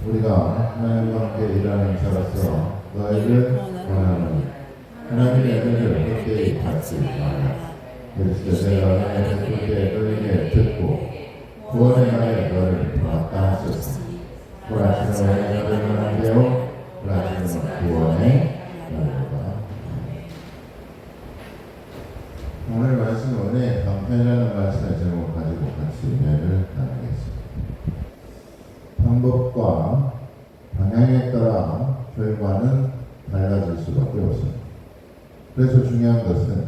우리가 하나님과 함께 일하는 자로서 너희를 원하노니 하나님의 은혜를 헛되이 받지 마라. 그리스도 내가 너희를 그때 너희에게 듣고 구원의 날에 너를 도왔다 하소서. 불하시는 너희의 너를 원하되오 불하시는 구원의 날이로다. 오늘 말씀 은혜의 방편이라는 말씀의 제목을 가지고 같이 은혜를 나누겠습니다. 방법과 방향에 따라 결과는 달라질 수밖에 없습니다. 그래서 중요한 것은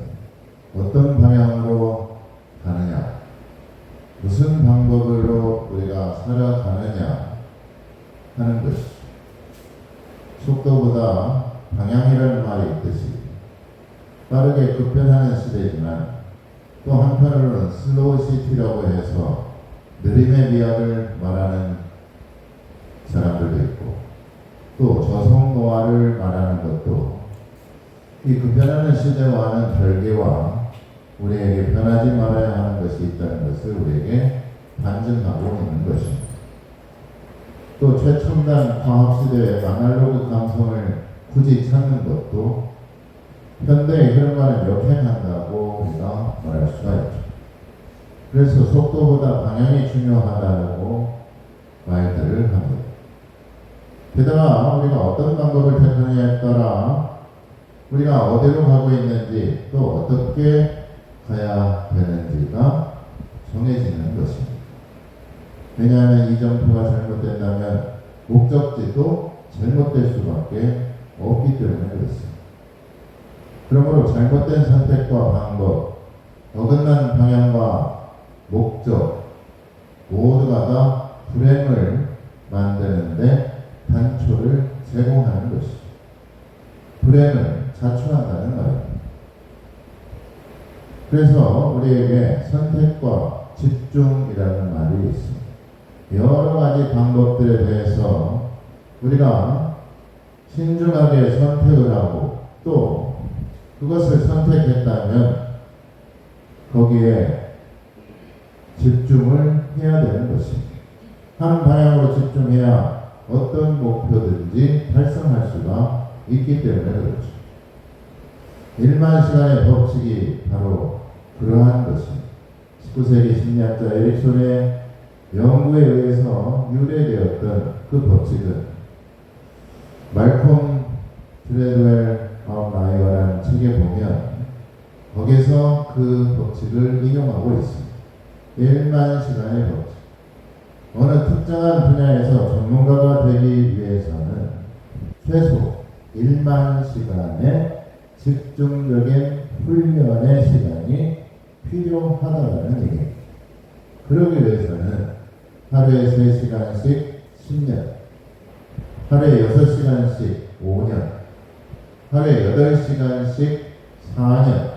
어떤 방향으로 가느냐, 무슨 방법으로 우리가 살아가느냐 하는 것이죠. 속도보다 방향이라는 말이 있듯이 빠르게 급변하는 시대이지만 또 한편으로는 슬로우 시티라고 해서 느림의 미학을 말하는 사람들도 있고 또 저속노화를 말하는 것도 이 급변하는 시대와는 별개와 우리에게 변하지 말아야 하는 것이 있다는 것을 우리에게 반증하고 있는 것입니다. 또 최첨단 과학시대의 아날로그 감성을 굳이 찾는 것도 현대의 흐름과는 역행한다고 우리가 말할 수가 있죠. 그래서 속도보다 방향이 중요하다고 말들을 합니다. 게다가 우리가 어떤 방법을 택하느냐에 따라 우리가 어디로 가고 있는지 또 어떻게 가야 되는지가 정해지는 것입니다. 왜냐하면 이 점토가 잘못된다면 목적지도 잘못될 수밖에 없기 때문에 그렇습니다. 그러므로 잘못된 선택과 방법, 어긋난 방향과 목적 모두가 다 불행을 만드는데 단초를 제공하는 것이죠. 불행을 자초한다는 말입니다. 그래서 우리에게 선택과 집중이라는 말이 있습니다. 여러 가지 방법들에 대해서 우리가 신중하게 선택을 하고 또 그것을 선택했다면 거기에 집중을 해야 되는 것입니다. 한 방향으로 집중해야 어떤 목표든지 달성할 수가 있기 때문에 그렇죠. 1만 시간의 법칙이 바로 그러한 것입니다. 19세기 심리학자 에릭손의 연구에 의해서 유래되었던 그 법칙은 말콤 그레드웰 아웃 라이어라는 책에 보면 거기서 그 법칙을 인용하고 있습니다. 1만 시간의 법칙. 어느 특정한 분야에서 전문가가 되기 위해서는 최소 1만 시간의 집중적인 훈련의 시간이 필요하다는 얘기입니다. 그러기 위해서는 하루에 3시간씩 10년, 하루에 6시간씩 5년, 하루에 8시간씩 4년,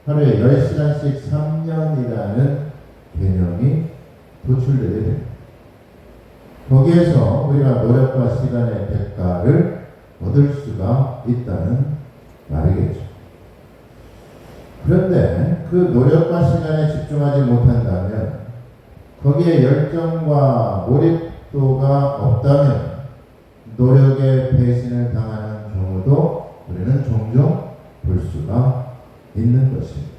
하루에 10시간씩 3년이라는 개념이 도출되게 됩니다. 거기에서 우리가 노력과 시간의 대가를 얻을 수가 있다는 말이겠죠. 그런데 그 노력과 시간에 집중하지 못한다면 거기에 열정과 몰입도가 없다면 노력에 배신을 당하는 경우도 우리는 종종 볼 수가 있는 것입니다.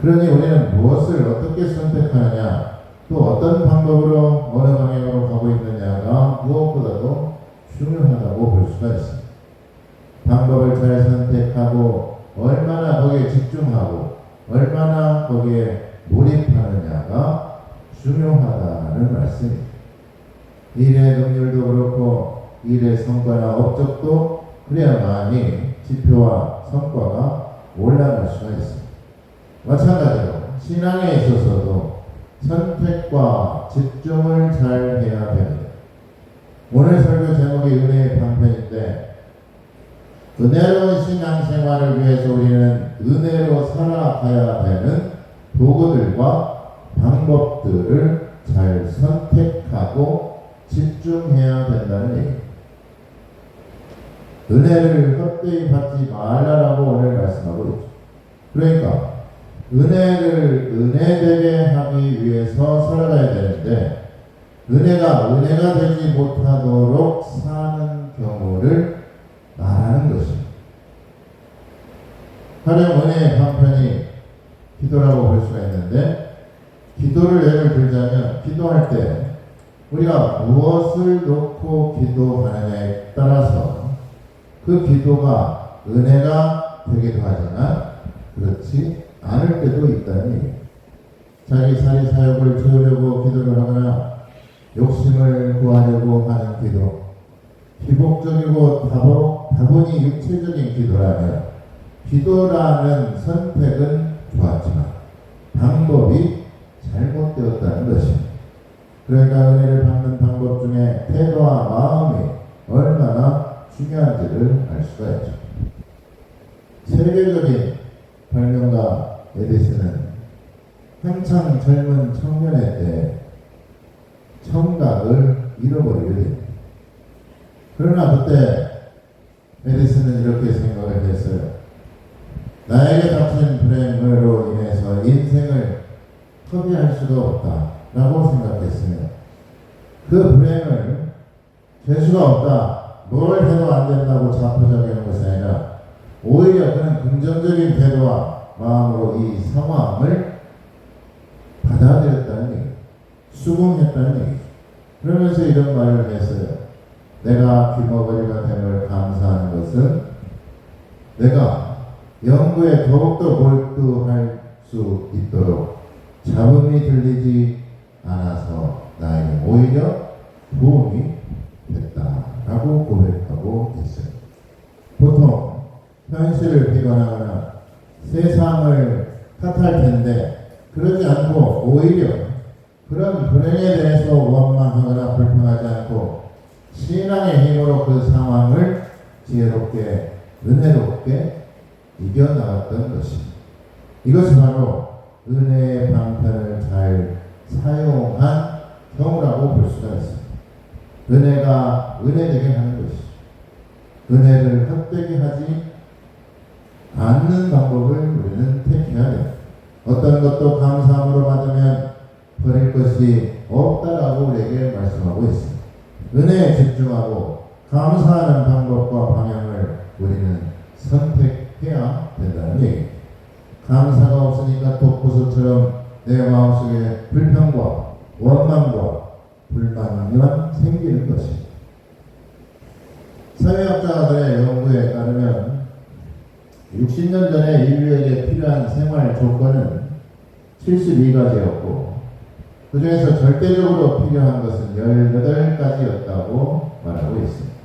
그러니 우리는 무엇을 어떻게 선택하느냐 또 어떤 방법으로 어느 방향으로 가고 있느냐가 무엇보다도 중요하다고 볼 수가 있습니다. 방법을 잘 선택하고 얼마나 거기에 집중하고 얼마나 거기에 몰입하느냐가 중요하다는 말씀입니다. 일의 능률도 그렇고 일의 성과나 업적도 그래야만이 지표와 성과가 올라갈 수가 있습니다. 마찬가지로 신앙에 있어서도 선택과 집중을 잘 해야 됩니다. 오늘 설교 제목이 은혜의 방편인데 은혜로운 신앙생활을 위해서 우리는 은혜로 살아가야 되는 도구들과 방법들을 잘 선택하고 집중해야 된다는 얘기입니다. 은혜를 헛되이 받지 말라라고 오늘 말씀하고 있죠. 그러니까 은혜를 은혜되게 하기 위해서 살아가야 되는데 은혜가 되지 못하도록 사는 경우를 말하는 것입니다. 가령 은혜의 방편이 기도라고 볼 수가 있는데, 기도를 예를 들자면 기도할 때 우리가 무엇을 놓고 기도하느냐에 따라서 그 기도가 은혜가 되기도 하지만 그렇지 않을 때도 있다는 얘기예요. 자기 사리 사욕을 채우려고 기도를 하거나 욕심을 구하려고 하는 기도, 기복적이고 다분히 육체적인 기도라면 기도라는 선택은 좋았지만 방법이 잘못되었다는 것입니다. 그러니까 은혜를 받는 방법 중에 태도와 마음이 얼마나 중요한지를 알 수가 있죠. 세계적인 발명가 에디슨은 한창 젊은 청년의 때 청각을 잃어버리게 됩니다. 그러나 그때 에디슨은 이렇게 생각을 했어요. 나에게 닥친 불행으로 인해서 인생을 허비할 수가 없다라고 생각했으며, 그 불행을 재수가 없다, 뭘 해도 안 된다고 자포자기하는 것이 아니라 오히려 그는 긍정적인 태도와 마음으로 이 상황을 받아들였다는 얘기, 수긍했다는 얘기. 그러면서 이런 말을 했어요. 내가 귀머거리가 됨을 감사하는 것은 내가 연구에 더욱더 몰두할 수 있도록 잡음이 들리지 않아서 나에게 오히려 도움이 됐다라고 고백하고 있어요. 보통 현실을 비관하거나 세상을 탓할 텐데 그러지 않고 오히려 그런 불행에 대해서 원망하거나 불평하지 않고 신앙의 힘으로 그 상황을 지혜롭게 은혜롭게 이겨나갔던 것입니다. 이것이 바로 은혜의 방편을 잘 사용한 경우라고 볼 수가 있습니다. 은혜가 은혜되게 하는 것이죠. 은혜를 헛되게 하지 않는 방법을 우리는 택해야 됩니다. 어떤 것도 감사함으로 받으면 버릴 것이 없다라고 우리에게 말씀하고 있습니다. 은혜에 집중하고 감사하는 방법과 방향을 우리는 선택해야 된다는 얘기입니다. 감사가 없으니까 독보소처럼 내 마음속에 불평과 원망과 불만만 생기는 것입니다. 사회학자들의 연구에 따르면 60년 전에 인류에게 필요한 생활 조건은 72가지였고 그 중에서 절대적으로 필요한 것은 18가지였다고 말하고 있습니다.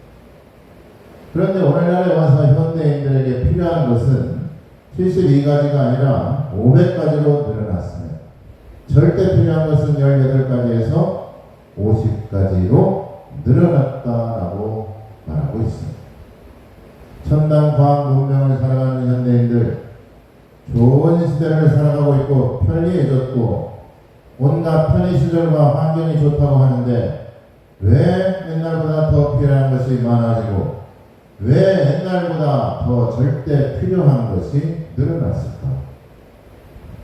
그런데 오늘날에 와서 현대인들에게 필요한 것은 72가지가 아니라 500가지로 늘어났습니다. 절대 필요한 것은 18가지에서 50가지로 늘어났다라고 말하고 있습니다. 첨단 과학 문명을 살아가는 현대인들, 좋은 시대를 살아가고 있고 편리해졌고 온갖 편의시설과 환경이 좋다고 하는데 왜 옛날보다 더 필요한 것이 많아지고 왜 옛날보다 더 절대 필요한 것이 늘어났을까?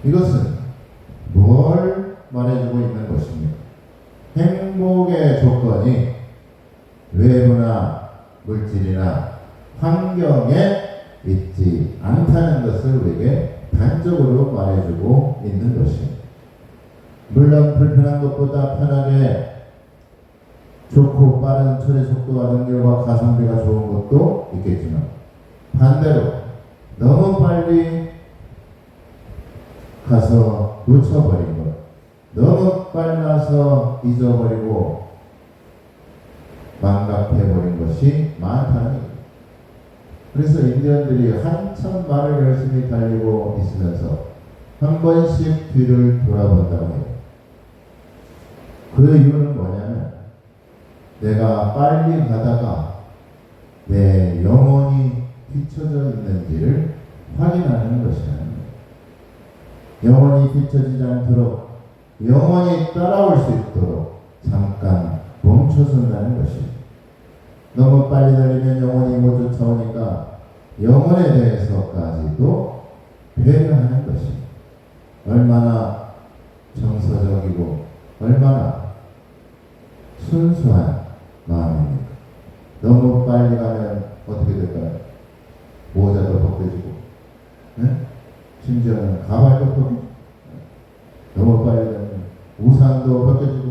이것은 뭘 말해주고 있는 것입니까? 행복의 조건이 외부나 물질이나 환경에 있지 않다는 것을 우리에게 단적으로 말해주고 있는 것입니다. 물론 불편한 것보다 편하게 좋고 빠른 처리 속도와 능률과 가성비가 좋은 것도 있겠지만 반대로 너무 빨리 가서 놓쳐버린 것, 너무 빨라서 잊어버리고 망각해버린 것이 많다는 얘기입니다. 그래서 인디언들이 한참 말을 열심히 달리고 있으면서 한 번씩 뒤를 돌아본다고 해요. 그 이유는 뭐냐면 내가 빨리 가다가 내 영혼이 뒤처져 있는지를 확인하는 것이라는 거예요. 영혼이 뒤처지지 않도록 영혼이 따라올 수 있도록 잠깐 멈춰선다는 것입니다. 너무 빨리 달리면 영혼이 못 쫓아오니까 영혼에 대해서까지도 배려하는 것입니다. 얼마나 정서적이고 얼마나 순수한 마음입니까? 너무 빨리 가면 어떻게 될까요? 모자도 벗겨지고, 네? 심지어는 가발도 벗기고, 너무 빨리 가면 우산도 벗겨지고.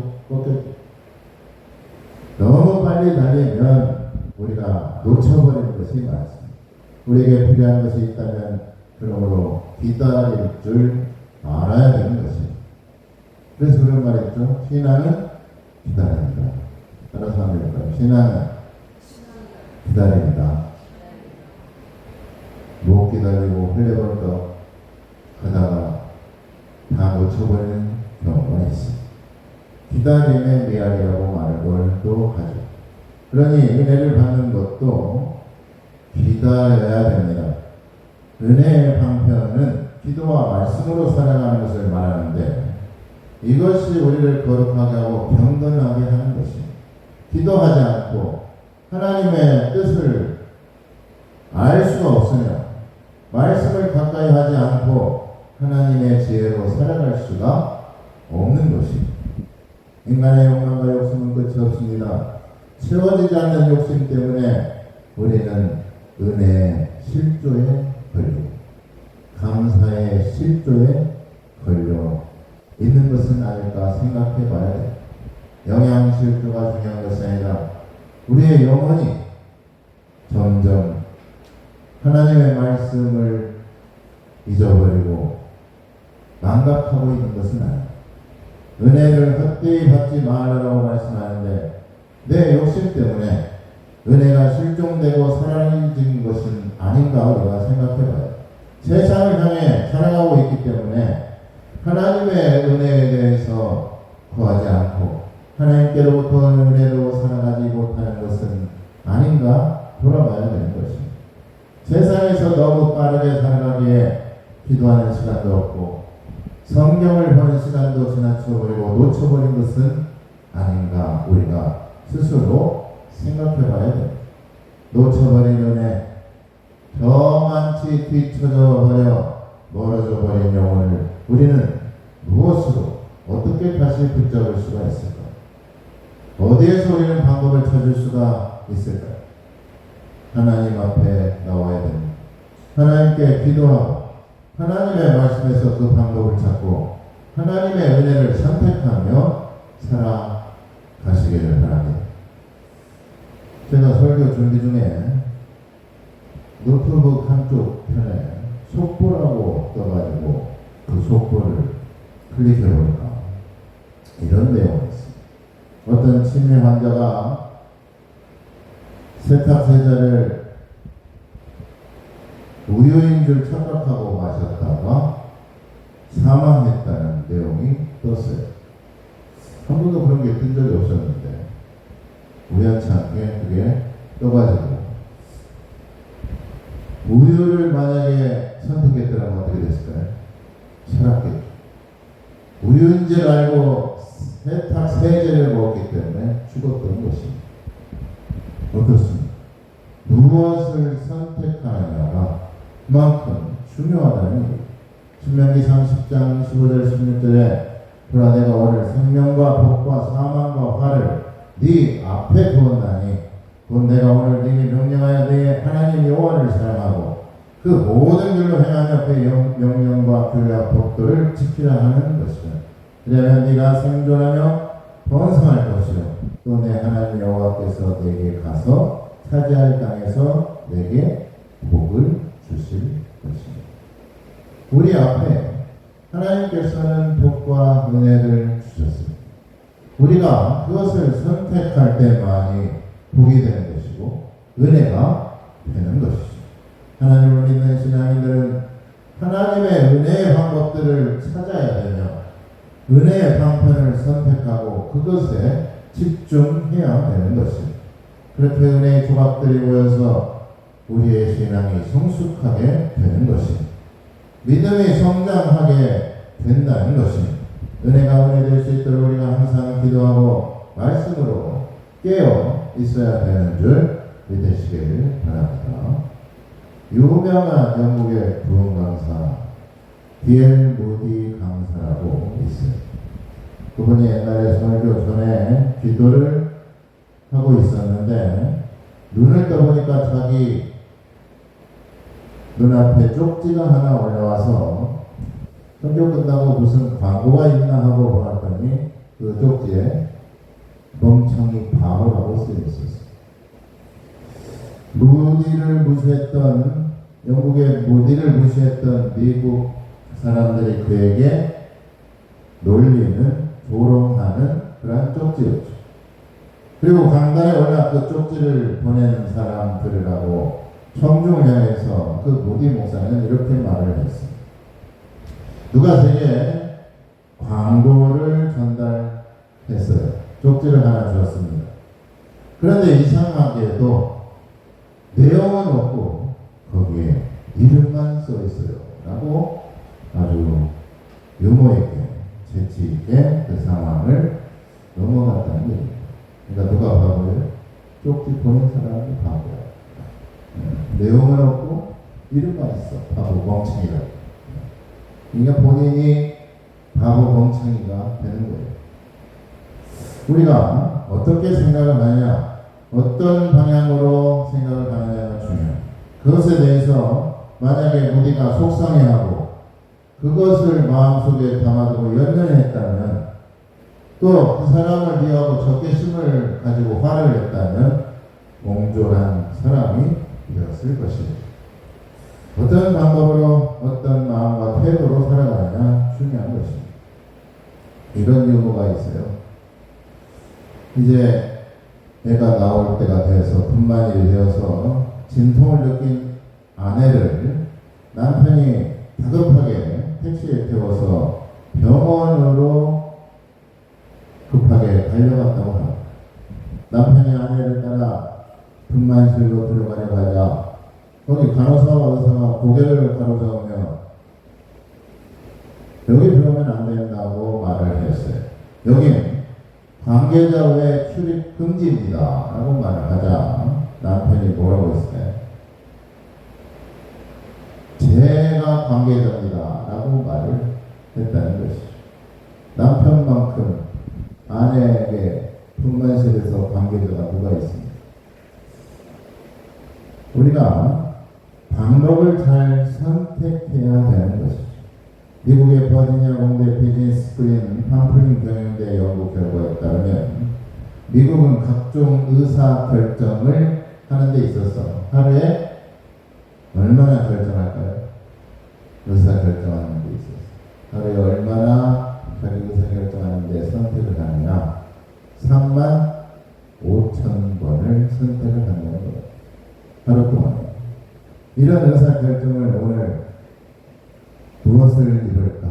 너무 빨리 달리면 우리가 놓쳐버리는 것이 많습니다. 우리에게 필요한 것이 있다면 그러므로 기다릴 줄 알아야 되는 것입니다. 그래서 그런 말이 있죠. 신앙은 기다립니다. 따라서 한번 해볼까요? 신앙은 기다립니다. 못 기다리고 흘려버리고 하다가 다 놓쳐버리는 경우가 있습니다. 기다림의 미학이라고 말을 또 하죠. 그러니 은혜를 받는 것도 기다려야 됩니다. 은혜의 방편은 기도와 말씀으로 살아가는 것을 말하는데 이것이 우리를 거룩하게 하고 경건하게 하는 것입니다. 기도하지 않고 하나님의 뜻을 알 수가 없으며 말씀을 가까이 하지 않고 하나님의 지혜로 살아갈 수가 없는 것입니다. 인간의 욕망과 욕심은 끝이 없습니다. 채워지지 않는 욕심 때문에 우리는 은혜의 실조에 걸리고 감사의 실조에 걸려 있는 것은 아닐까 생각해 봐야 돼요. 영양실조가 중요한 것이 아니라 우리의 영혼이 점점 하나님의 말씀을 잊어버리고 망각하고 있는 것은 아니에요. 은혜를 헛되이 받지 말라고 말씀하는데 내 욕심 때문에 은혜가 실종되고 사라진 것은 아닌가 우리가 생각해봐요. 세상을 향해 살아가고 있기 때문에 하나님의 은혜에 대해서 구하지 않고 하나님께로부터 은혜로 살아가지 못하는 것은 아닌가 돌아봐야 되는 것입니다. 세상에서 너무 빠르게 살아가기에 기도하는 시간도 없고 성경을 보는 시간도 지나쳐버리고 놓쳐버린 것은 아닌가 우리가 스스로 생각해봐야 됩니다. 놓쳐버린 은혜, 저만치 뒤쳐져 버려 멀어져 버린 영혼을 우리는 무엇으로 어떻게 다시 붙잡을 수가 있을까? 어디에서 우리는 방법을 찾을 수가 있을까요? 하나님 앞에 나와야 됩니다. 하나님께 기도하고 하나님의 말씀에서 그 방법을 찾고 하나님의 은혜를 선택하며 살아가시기를 바랍니다. 제가 설교 준비 중에 노트북 한쪽 편에 속보라고 떠가지고 그 속보를 클릭해보니까 이런 내용이 있습니다. 어떤 치매 환자가 세탁세제를 우유인 줄 착각하고 마셨다가 사망했다는 내용이 떴어요. 한 번도 그런 게 뜬 적이 없었는데 우연치 않게 그게 떠가지고 우유를 만약에 선택했더라면 어떻게 됐을까요? 살았겠죠. 우유인 줄 알고 세탁세제를 먹었기 때문에 죽었던 것입니다. 어떻습니까? 무엇을 선택하느냐가 그만큼 중요하다는 얘기입니다. 신명기 30장 15절 16절에 그러나 내가 오늘 생명과 복과 사망과 화를 네 앞에 두었나니 곧 내가 오늘 네게 명령하여 네 하나님 여호와를 사랑하고 그 모든 길로 행하며 그 명령과 규례와 법도를 지키라 하는 것이다. 그러면 네가 생존하며 번성할 것이요 또 내 하나님 여호와께서 네게 가서 차지할 땅에서 내게 복을 주실 것입니다. 우리 앞에 하나님께서는 복과 은혜를 주셨습니다. 우리가 그것을 선택할 때만이 복이 되는 것이고 은혜가 되는 것이죠. 하나님을 믿는 신앙인들은 하나님의 은혜의 방법들을 찾아야 되며 은혜의 방편을 선택하고 그것에 집중해야 되는 것입니다. 그렇게 은혜의 조각들이 모여서 우리의 신앙이 성숙하게 되는 것입니다. 믿음이 성장하게 된다는 것입니다. 은혜가 은혜 될 수 있도록 우리가 항상 기도하고 말씀으로 깨어 있어야 되는 줄 믿으시기를 바랍니다. 유명한 영국의 부흥 강사 D.L. 무디 강사라고 있어요. 그분이 옛날에 설교 전에 기도를 하고 있었는데 눈을 떠보니까 자기 눈앞에 쪽지가 하나 올라와서 성경 끝나고 무슨 광고가 있나 하고 보았더니 그 쪽지에 멍청이 바보라고 쓰여 있었어요. 무디를 무시했던 영국의 무디를 무시했던 미국 사람들이 그에게 놀리는 조롱하는 그러한 쪽지였죠. 그리고 강단에 올라 그 쪽지를 보내는 사람들이라고 청중을 향해서 그 무디 목사는 이렇게 말을 했습니다. 누가 제게 광고를 전달했어요. 쪽지를 하나 주었습니다. 그런데 이상하게도 내용은 없고 거기에 이름만 써 있어요. 라고 아주 유머 있게 재치 있게 그 상황을 넘어갔다는 얘기입니다. 그러니까 누가 바보예요? 쪽지 보낸 사람이 바보야. 내용은 없고 이름만 있어. 바보 멍청이라고. 그러니까 본인이 바보 멍청이가 되는 거예요. 우리가 어떻게 생각을 하느냐, 어떤 방향으로 생각을 하느냐가 중요해요. 그것에 대해서 만약에 우리가 속상해하고 그것을 마음속에 담아두고 연연했다면, 또 그 사람을 미워하고 적개심을 가지고 화를 냈다면 옹졸한 사람이 되었을 것입니다. 어떤 방법으로 어떤 마음과 태도로 살아가느냐 중요한 것입니다. 이런 유머가 있어요. 이제 애가 나올 때가 돼서 분만일이 되어서 진통을 느낀 아내를 남편이 다급하게 택시에 태워서 병원으로 급하게 달려갔다고 합니다. 남편이 아내를 따라 분만실로 들어가려고 하자 거기 간호사와 의사가 고개를 가로저으며 여기 들어오면 안 된다고 말을 했어요. 여기는 관계자 외 출입 금지입니다 라고 말을 하자 남편이 뭐라고 했어요? 제가 관계자입니다 라고 말을 했다는 것이죠. 남편만큼 아내에게 분만실에서 관계자가 누가 있습니까? 우리가 방법을 잘 선택해야 되는 것이죠. 미국의 버지니아 공대 비즈니스 스쿨인 팜플린 경영대 연구 결과에 따르면 미국은 각종 의사 결정을 하는 데 있어서 하루에 얼마나 결정할까요? 의사 결정하는 데 있어서 하루에 얼마나 자기 의사 결정하는 데 선택을 하느냐, 35,000번을 선택을 한다는 거예요. 하루 동안. 이런 의사 결정을 오늘 무엇을 입을까?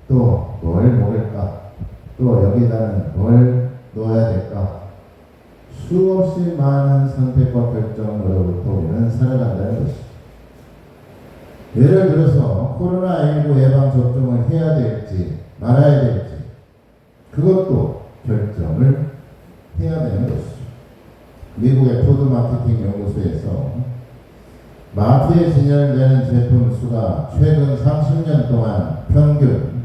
또 뭘 먹을까? 또 여기다는 뭘 넣어야 될까? 수없이 많은 선택과 결정으로부터 우리는 살아간다는 것이죠. 예를 들어서 코로나19 예방접종을 해야 될지 말아야 될지 그것도 결정을 해야 되는 것이죠. 미국의 푸드마케팅 연구소에서 마트에 진열되는 제품 수가 최근 30년 동안 평균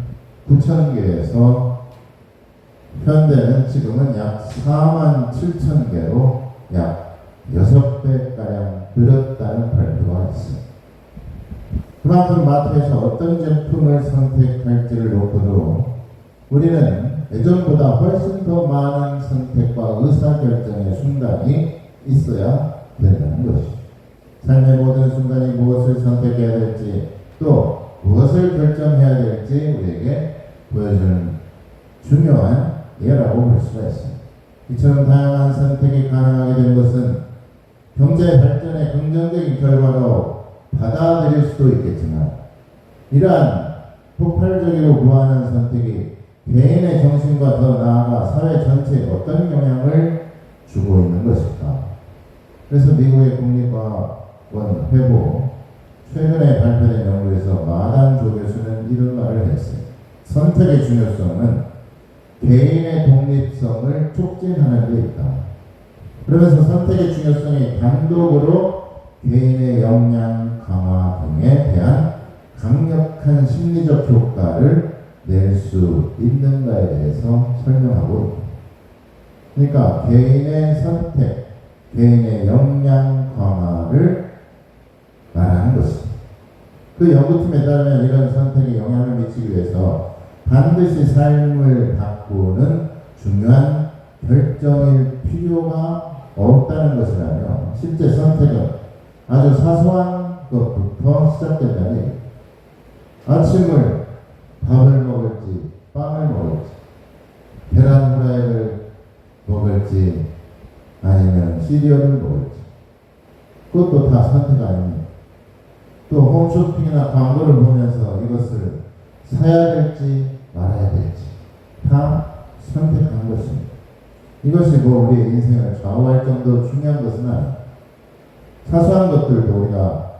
9,000개에서 현대는 지금은 약 47,000개로 약 6배가량 늘었다는 발표가 있습니다. 그만큼 마트에서 어떤 제품을 선택할지를 놓고도 우리는 예전보다 훨씬 더 많은 선택과 의사결정의 순간이 있어야 된다는 것이죠. 삶의 모든 순간이 무엇을 선택해야 될지 또 무엇을 결정해야 될지 우리에게 보여주는 중요한 예라고 볼 수가 있습니다. 이처럼 다양한 선택이 가능하게 된 것은 경제 발전의 긍정적인 결과로 받아들일 수도 있겠지만 이러한 폭발적이고 무한한 선택이 개인의 정신과 더 나아가 사회 전체에 어떤 영향을 주고 있는 것일까? 그래서 미국의 국립과학원 회보 최근에 발표된 연구에서 마단 조 교수는 이런 말을 했어요. 선택의 중요성은 개인의 독립성을 촉진하는 데 있다. 그러면서 선택의 중요성이 단독으로 개인의 역량 강화 등에 대한 강력한 심리적 효과를 낼 수 있는가에 대해서 설명하고 있습니다. 그러니까 개인의 선택, 개인의 역량 강화를 말하는 것입니다. 그 연구팀에 따르면 이런 선택에 영향을 미치기 위해서 반드시 삶을 바꾸는 중요한 결정일 필요가 없다는 것이라며 실제 선택은 아주 사소한 것부터 시작된다니 아침을 밥을 먹을지 빵을 먹을지 계란 후라이를 먹을지 아니면 시리얼을 먹을지 그것도 다 선택 아닙니다. 또 홈쇼핑이나 광고를 보면서 이것을 사야 될지 말아야 될지 다 선택한 것입니다. 이것이 뭐 우리의 인생을 좌우할 정도로 중요한 것은 아닙니다. 사소한 것들도 우리가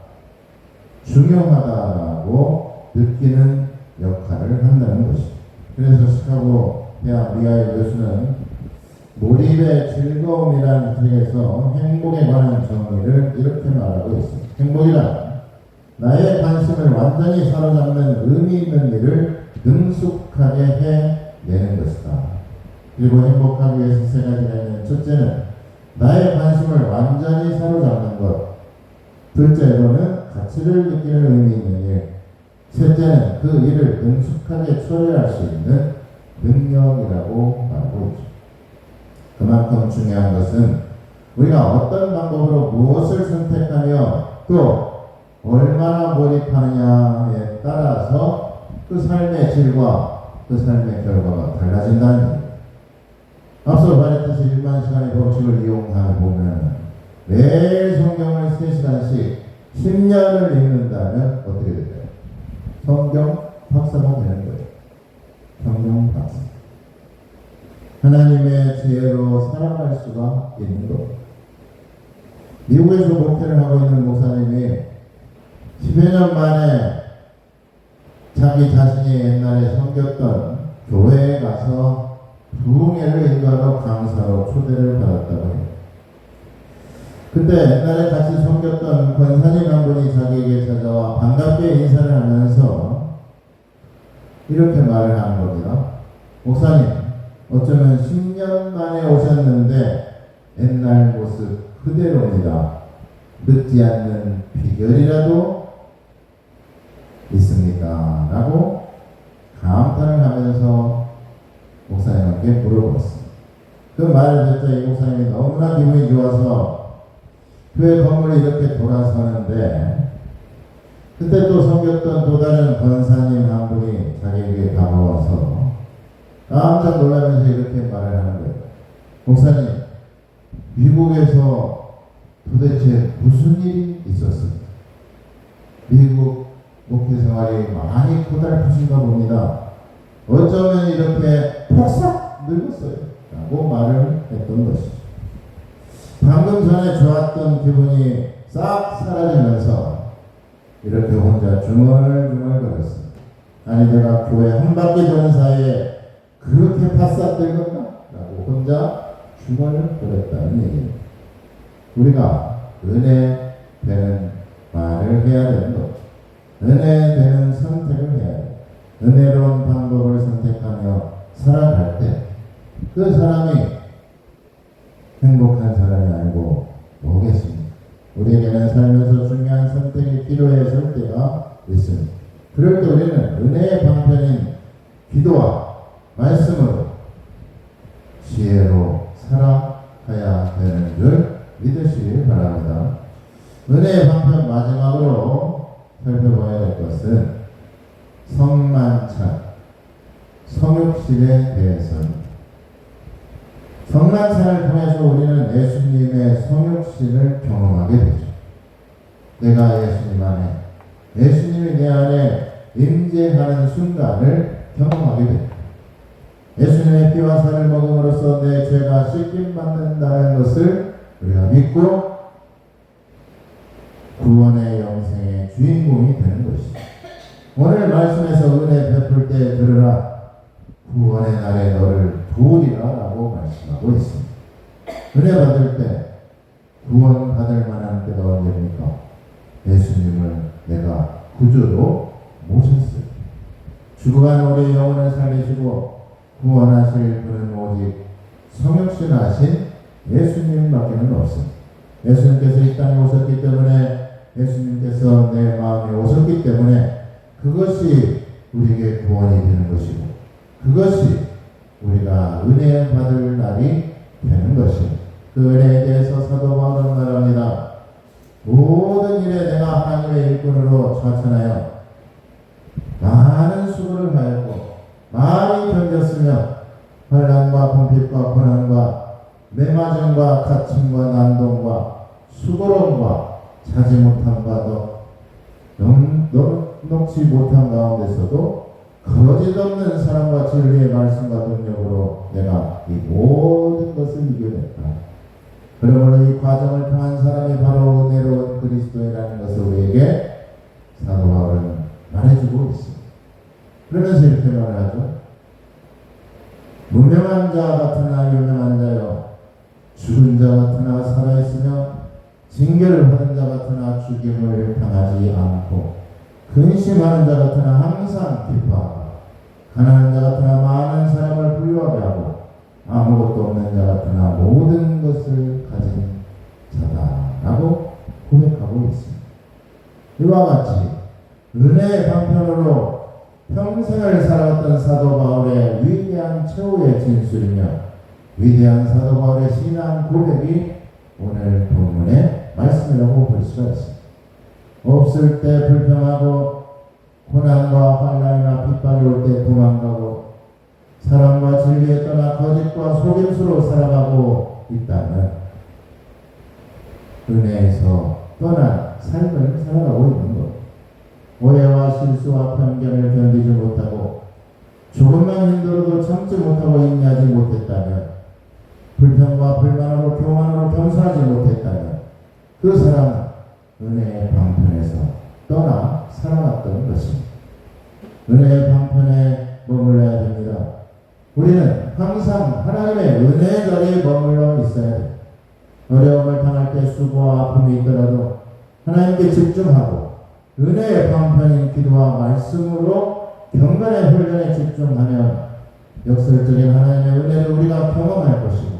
중요하다고 느끼는 역할을 한다는 것입니다. 그래서 시카고 대학 미하일 교수는 몰입의 즐거움이라는 책에서 행복에 관한 정의를 이렇게 말하고 있습니다. 행복이란 나의 관심을 완전히 사로잡는 의미 있는 일을 능숙하게 해내는 것이다. 그리고 행복하기 위해서 세 가지가 있는 첫째는 나의 관심을 완전히 사로잡는 것, 둘째로는 가치를 느끼는 의미 있는 일, 셋째는 그 일을 능숙하게 처리할 수 있는 능력이라고 말하고 있죠. 그만큼 중요한 것은 우리가 어떤 방법으로 무엇을 선택하며 또 얼마나 몰입하느냐에 따라서 그 삶의 질과 그 삶의 결과가 달라진다는 겁니다. 앞서 말했듯이 일반 시간의 법칙을 이용하며 보면 매일 성경을 3시간씩 10년을 읽는다면 어떻게 될까요? 성경 박사가 되는 거예요. 성경 박사. 하나님의 지혜로 살아갈 수가 있는 겁니다. 미국에서 목회를 하고 있는 목사님이 10여 년 만에 자기 자신이 옛날에 섬겼던 교회에 가서 부흥회를 인도하러 강사로 초대를 받았다고 해요. 그때 옛날에 같이 섬겼던 권사님 한 분이 자기에게 찾아와 반갑게 인사를 하면서 이렇게 말을 하는 겁니다. 목사님, 어쩌면 10년 만에 오셨는데 옛날 모습 그대로입니다. 늦지 않는 비결이라도 있습니까? 라고 감탄을 하면서 목사님에게 물어봤습니다. 그 말을 듣자 이 목사님이 너무나 기분이 좋아서 교회 건물이 이렇게 돌아서는데 그때 또 섬겼던 또 다른 권사님 한 분이 자기에게 다가와서 깜짝 놀라면서 이렇게 말을 하는 거예요. 목사님, 미국에서 도대체 무슨 일이 있었습니까? 미국 목회 생활이 많이 고달프신가 봅니다. 어쩌면 이렇게 폭삭 늙었어요. 라고 말을 했던 것이죠. 방금 전에 좋았던 기분이 싹 사라지면서 이렇게 혼자 중얼중얼거렸습니다. 아니 내가 교회 한 바퀴 도는 사이에 그렇게 바싹 늙었나? 라고 혼자 중얼거렸다는 얘기입니다. 우리가 은혜 되는 말을 해야 되는 거죠. 은혜 되는 선택을 해야 돼요. 은혜로운 방법을 선택하며 살아갈 때 그 사람이 행복한 사람이 아니고 뭐겠습니까? 우리에게는 살면서 중요한 선택이 필요했을 때가 있습니다. 그럴 때 우리는 은혜의 방편인 기도와 말씀으로 지혜로 살아가야 되는 줄 믿으시길 바랍니다. 은혜의 방편 마지막으로 살펴봐야 될 것은 성만찬, 성육신에 대해서입니다. 성만찬을 통해서 우리는 예수님의 성육신을 경험하게 되죠. 내가 예수님 안에, 예수님이 내 안에 임재하는 순간을 경험하게 됩니다. 예수님의 피와 살을 먹음으로써 내 죄가 씻김받는다는 것을 우리가 믿고 구원의 영생의 주인공이 되는 것입니다. 오늘 말씀에서 은혜 베풀 때 들으라 구원의 날에 너를 도우리라 라고 말씀하고 있습니다. 은혜 받을 때 구원 받을 만한 때가 언제입니까? 예수님을 내가 구주로 모셨을 때. 죽어가는 우리의 영혼을 살리시고 구원하실 분은 오직 성육신하신 예수님밖에는 없습니다. 예수님께서 이 땅에 오셨기 때문에, 예수님께서 내 마음에 오셨기 때문에 그것이 우리에게 구원이 되는 것이고, 그것이 우리가 은혜 받을 날이 되는 것입니다. 그 은혜에 대해서 사도 바울은 말합니다. 모든 일에 내가 하나님의 일꾼으로 좌천하여 많은 수고를 하였고 많이 견뎠으며 환난과 궁핍과 고난과 매맞음과 갇힘과 난동과 수고로움과 자지 못함과 녹지 못한 가운데서도 거짓없는 사랑과 진리의 말씀과 능력으로 내가 이 모든 것을 이겨냈다. 그러므로 이 과정을 통한 사람이 바로 은혜로운 그리스도이라는 것을 우리에게 사도 바울은 말해주고 있습니다. 그러면서 이렇게 말하죠. 무명한 자 같으나 유명한 자여, 죽은 자 같으나 살아있으며 징계를 받은 자 같으나 죽임을 당하지 않고, 근심하는 자 같으나 항상 기뻐하고, 가난한 자 같으나 많은 사람을 부유하게 하고, 아무것도 없는 자 같으나 모든 것을 가진 자다라고 고백하고 있습니다. 이와 같이 은혜의 방편으로 평생을 살아왔던 사도 바울의 위대한 최후의 진술이며 위대한 사도 바울의 신앙 고백이 오늘 본문의 말씀이라고 볼 수가 있습니다. 없을 때 불평하고 고난과 환난이나 핍박이 올 때 도망가고 사랑과 진리에 떠나 거짓과 속임수로 살아가고 있다면 은혜에서 떠난 삶을 살아가고 있는 것. 오해와 실수와 편견을 견디지 못하고 조금만 힘들어도 참지 못하고 인내하지 못했다면, 불평과 불만으로 교만으로 겸손하지 못했다면 그 사람은 은혜의 방편에서 떠나 살아갔던 것입니다. 은혜의 방편에 머물러야 됩니다. 우리는 항상 하나님의 은혜의 자리에 머물러 있어야 됩니다. 어려움을 당할 때 수고와 아픔이 있더라도 하나님께 집중하고 은혜의 방편인 기도와 말씀으로 경건의 훈련에 집중하면 역설적인 하나님의 은혜를 우리가 경험할 것이고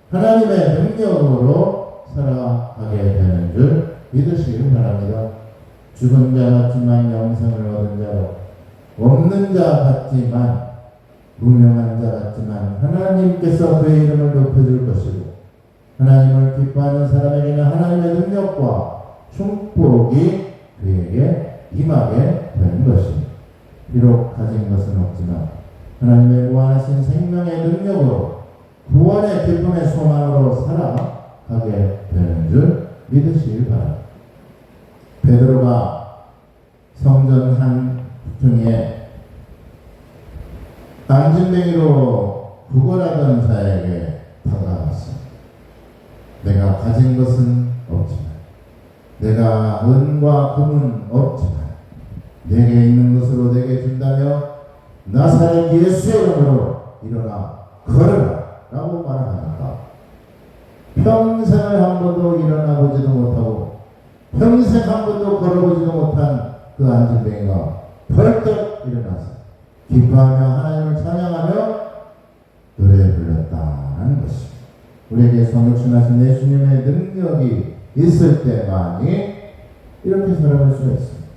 하나님의 능력으로 살아가게 되는 줄 믿으시기 바랍니다. 죽은 자 같지만 영생을 얻은 자로, 없는 자 같지만 무명한 자 같지만 하나님께서 그의 이름을 높여줄 것이고, 하나님을 기뻐하는 사람에게는 하나님의 능력과 축복이 그에게 임하게 되는 것입니다. 비록 가진 것은 없지만 하나님의 무한하신 생명의 능력으로 구원의 기쁨의 소망으로 살아가게 되는 줄 믿으시기 바랍니다. 베드로가 성전 한 중에 안진뱅이로 구걸하던 자에게 다가왔습니다. 내가 가진 것은 없지만, 내가 은과 금은 없지만 내게 있는 것으로 내게 준다며 나사렛 예수의 이름으로 일어나 걸어라 라고 말하니까 평생을 한 번도 일어나 보지도 못하고 평생 한 번도 걸어보지도 못한 그 안진뱅이가 벌떡 일어나서 기뻐하며 하나님을 찬양하며 노래 불렀다는 것입니다. 우리에게 성육신하신 예수님의 능력이 있을 때만이 이렇게 살아갈 수가 있습니다.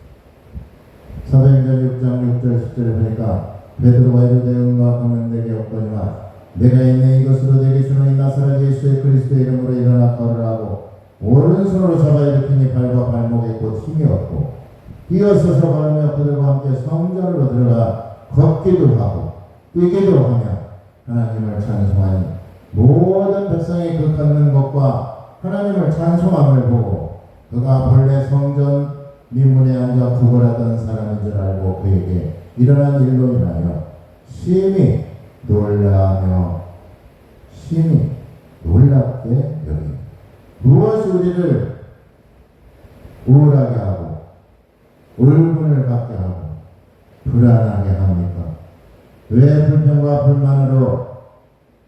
사도행전 6장 6절 10절에 보니까 베드로가 이르되 은과 금은 내게 없거니와 내가 있는 이것으로 내게 주는 이 나사렛 예수의 그리스도의 이름으로 일어나 걸으라고 오른손으로 잡아 일으키니 발과 발목에 곧 힘이 없고 뛰어서서 걸으며 그들과 함께 성전으로 들어가 걷기도 하고 뛰기도 하며 하나님을 찬송하니 모든 백성이 그 걷는 것과 하나님을 찬송함을 보고 그가 본래 성전 민문에 앉아 구걸하던 사람인 줄 알고 그에게 일어난 일로 인하여 심히 놀라며 심히 놀랍게 여깁니다. 무엇이 우리를 우울하게 하고 울분을 갖게 하고 불안하게 합니까? 왜 불평과 불만으로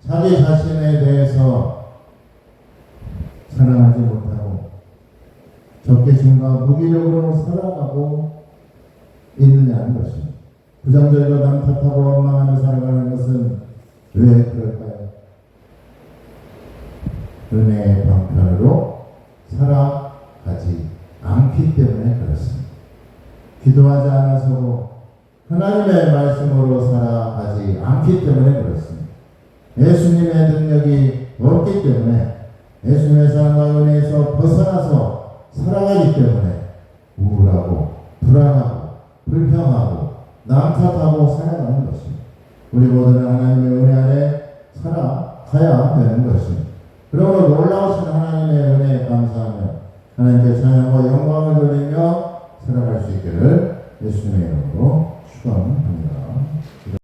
자기 자신에 대해서 사랑하지 못하고 적개심과 무기력으로 살아가고 있느냐는 것입니다. 부정적이고 남 탓하고 원망하며 살아가는 것은 왜 그럴까요? 은혜의 방편으로 살아가지 않기 때문에 그렇습니다. 기도하지 않아서고 하나님의 말씀으로 살아가지 않기 때문에 그렇습니다. 예수님의 능력이 없기 때문에 예수님의 사랑과 은혜에서 벗어나서 살아가기 때문에 우울하고 불안하고 불평하고 남 탓하고 살아가는 것입니다. 우리 모두는 하나님의 은혜 안에 살아가야 되는 것입니다. 그러므로 놀라우신 하나님의 은혜에 감사하며 하나님께 찬양